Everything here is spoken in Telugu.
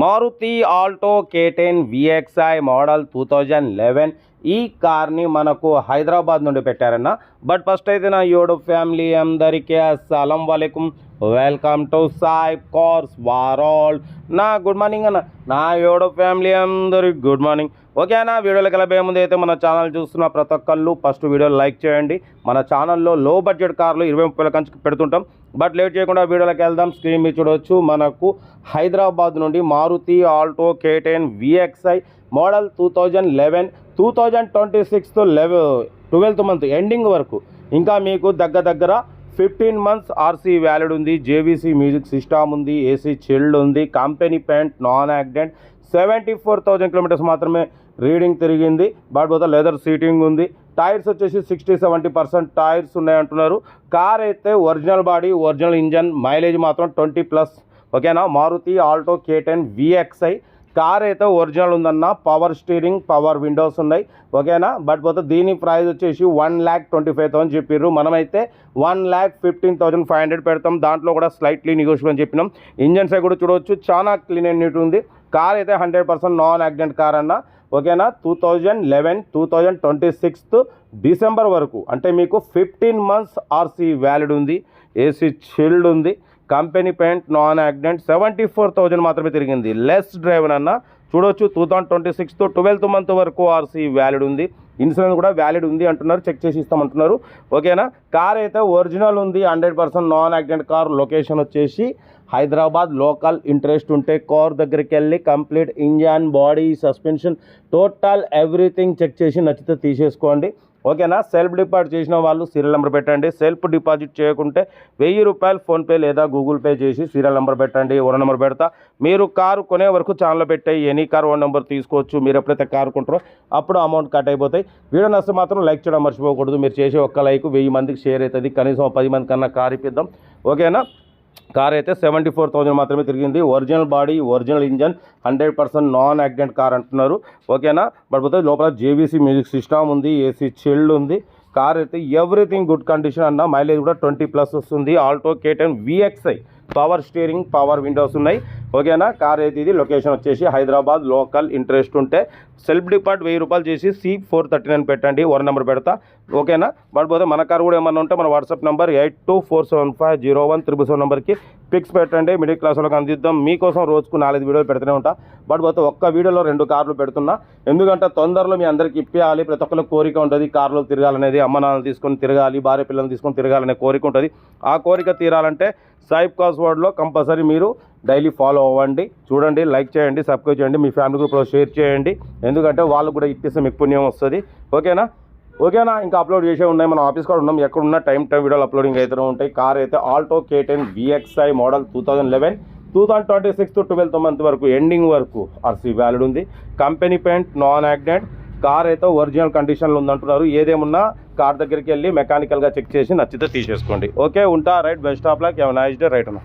Maruti Alto K10 VXI model 2011 ఈ కార్ని మనకు హైదరాబాద్ నుండి పెట్టారన్న. బట్ ఫస్ట్ అయితే నా యూట్యూబ్ ఫ్యామిలీ అందరికీ అస్సలం వాలేకుమ్, welcome to Sai cars world. నా గుడ్ మార్నింగ్ అన్న, నా యూట్యూబ్ ఫ్యామిలీ అందరికి గుడ్ మార్నింగ్. ఓకే అన్న, వీడియోలోకి వెళ్ళబోయే ముందు అయితే మన ఛానల్ చూస్తున్న ప్రతి ఒక్కళ్ళు ఫస్ట్ వీడియో లైక్ చేయండి. మన ఛానల్లో లో బడ్జెట్ కార్లు 20-30 కంచి పెడుతుంటాం. బట్ లేట్ చేయకుండా వీడియోలోకి వెళ్దాం. స్క్రీన్ మీద చూడవచ్చు, మనకు హైదరాబాద్ నుండి Maruti Alto K10 VXI model 2011 2026 12th month ఎండింగ్ వరకు ఇంకా మీకు దగ్గర 15 months ఆర్సీ వ్యాలిడ్ ఉంది. జేవీసీ మ్యూజిక్ సిస్టమ్ ఉంది, ఏసీ చిల్డ్ ఉంది, company paint, non accident, 74,000 kilometers మాత్రమే రీడింగ్ తిరిగింది. బట్ లెదర్ సీటింగ్ ఉంది. టైర్స్ వచ్చేసి 60-70% టైర్స్ ఉన్నాయంటున్నారు. కార్ అయితే original body, original engine, mileage మాత్రం 20+. ఓకేనా, Maruti Alto K10 VXI car అయితే ఒరిజినల్ ఉందన్న. పవర్ స్టీరింగ్, పవర్ విండోస్ ఉన్నాయి. ఓకేనా, బట్ దీని ప్రైస్ వచ్చేసి 1,25,000 చెప్పారు. మనమైతే 1,15,500 పెడతాం. దాంట్లో కూడా స్లైట్లీ నెగోషియబుల్ అని చెప్పినాం. ఇంజన్ సైడ్ కూడా చూడవచ్చు, చాలా క్లీన్ అండ్ నీట్ ఉంది. కార్ అయితే 100% నాన్ యాక్సిడెంట్ కార్ అన్న. ఓకేనా, 2011 2026 డిసెంబర్ వరకు అంటే మీకు 15 months ఆర్సీ వ్యాలిడ్ ఉంది. ఏసీ చిల్డ్ ఉంది, కంపెనీ పెయింట్, నాన్ యాక్సిడెంట్, 74,000 మాత్రమే తిరిగింది. లెస్ డ్రైవర్ అన్న. చూడవచ్చు, 2026 12th month వరకు ఆర్సీ వ్యాలిడ్ ఉంది. ఇన్సూరెన్స్ కూడా వ్యాలిడ్ ఉంది అంటున్నారు, చెక్ చేసి ఇస్తామంటున్నారు. ఓకేనా, కార్ అయితే ఒరిజినల్ ఉంది, 100% నాన్ యాక్సిడెంట్ కార్. లొకేషన్ వచ్చేసి హైదరాబాద్. లోకల్ ఇంట్రెస్ట్ ఉంటే కార్ దగ్గరికి వెళ్ళి complete engine, body, suspension, total everything check చేసి నచ్చితే తీసేసుకోండి. ఓకేనా, సెల్ఫ్ డిపాజిట్ చేసిన వాళ్ళు సీరియల్ నెంబర్ పెట్టండి. సెల్ఫ్ డిపాజిట్ చేయకుంటే 1000 రూపాయలు ఫోన్పే లేదా గూగుల్ పే చేసి సీరియల్ నెంబర్ పెట్టండి. ఓన్ నెంబర్ పెడతా. మీరు కారు కొనే వరకు ఛానల్లో పెట్టే ఎనీ కార్ ఓన్ నెంబర్ తీసుకోవచ్చు. మీరు ఎప్పుడైతే కారు కొంటారో అప్పుడు అమౌంట్ కట్ అయిపోతాయి. వీడియో నచ్చితే మాత్రం లైక్ చేయడం మర్చిపోకూడదు. మీరు చేసే ఒక్క లైక్ 1000 మందికి షేర్ అవుతుంది. కనీసం 10 మంది కన్నా కారు ఇప్పిద్దాం. ఓకేనా, కార్ అయితే 74,000 మాత్రమే తిరిగింది. Original body, original engine, 100% non accident car అంటున్నారు. ఓకేనా, బట్ లోపల జేవీసీ మ్యూజిక్ సిస్టమ్ ఉంది, ఏసీ చిల్డ్ ఉంది. కార్ అయితే ఎవ్రీథింగ్ గుడ్ కండిషన్ అన్న. మైలేజ్ కూడా 20+ వస్తుంది. Alto K10 VXI power steering, power Windows ఉన్నాయి. ఓకేనా, కార్ అయితే ఇది. లొకేషన్ వచ్చేసి హైదరాబాద్. లోకల్ ఇంట్రెస్ట్ ఉంటే సెల్ఫ్ డిపాజిట్ 1000 రూపాయలు చేసి C439 పెట్టండి. ఓన్ నెంబర్ పెడతా. ఓకేనా, బట్ మన కార్ కూడా ఏమన్నా ఉంటే మన వాట్సాప్ నెంబర్ 8247501777 నెంబర్కి పిక్స్ పెట్టండి. మిడిల్ క్లాస్ వాళ్ళకి అందిద్దాం. మీకోసం రోజుకు 4-5 వీడియోలు పెడుతూనే ఉంటా. బట్ ఒక్క వీడియోలో 2 కార్లు పెడుతున్నా. ఎందుకంటే తొందరలో మీ అందరికి ఇప్పించాలి. ప్రతి ఒక్కరికి కోరిక ఉంటుంది కార్లో తిరగాలనేది. అమ్మ నాన్నలు తీసుకొని తిరగాలి, భార్య పిల్లల్ని తీసుకొని తిరగాలనే కోరిక ఉంటుంది. ఆ కోరిక తీరాలంటే సాయి కార్స్ వరల్డ్లో కంపల్సరీ మీరు డైలీ ఫాలో అవ్వండి. చూడండి, లైక్ చేయండి, సబ్స్క్రైబ్ చేయండి, మీ ఫ్యామిలీ గ్రూప్లో షేర్ చేయండి. ఎందుకంటే వాళ్ళు కూడా ఇప్పిస్తే మీకు పుణ్యం వస్తుంది. ఓకేనా, ఇంకా అప్లోడ్ చేసే ఉన్నాయి. మనం ఆఫీస్ కూడా ఉన్నాం. ఎక్కడున్నా టైం వీడియోలు అప్లోడింగ్ అయితే ఉంటాయి. కార్ అయితే Alto K10 VXI model 2011 2026 12th month వరకు ఎండింగ్ వరకు ఆర్సీ వ్యాలిడ్ ఉంది. Company paint, non accident. Car అయితే ఒరిజినల్ కండిషన్లో ఉందంటున్నారు. ఏదేమున్నా కార్ దగ్గరికి వెళ్ళి మెకానికల్గా చెక్ చేసి నచ్చితే తీసేసుకోండి. ఓకే, ఉంటా. Right, best of luck. Have a nice day. Right అన్న.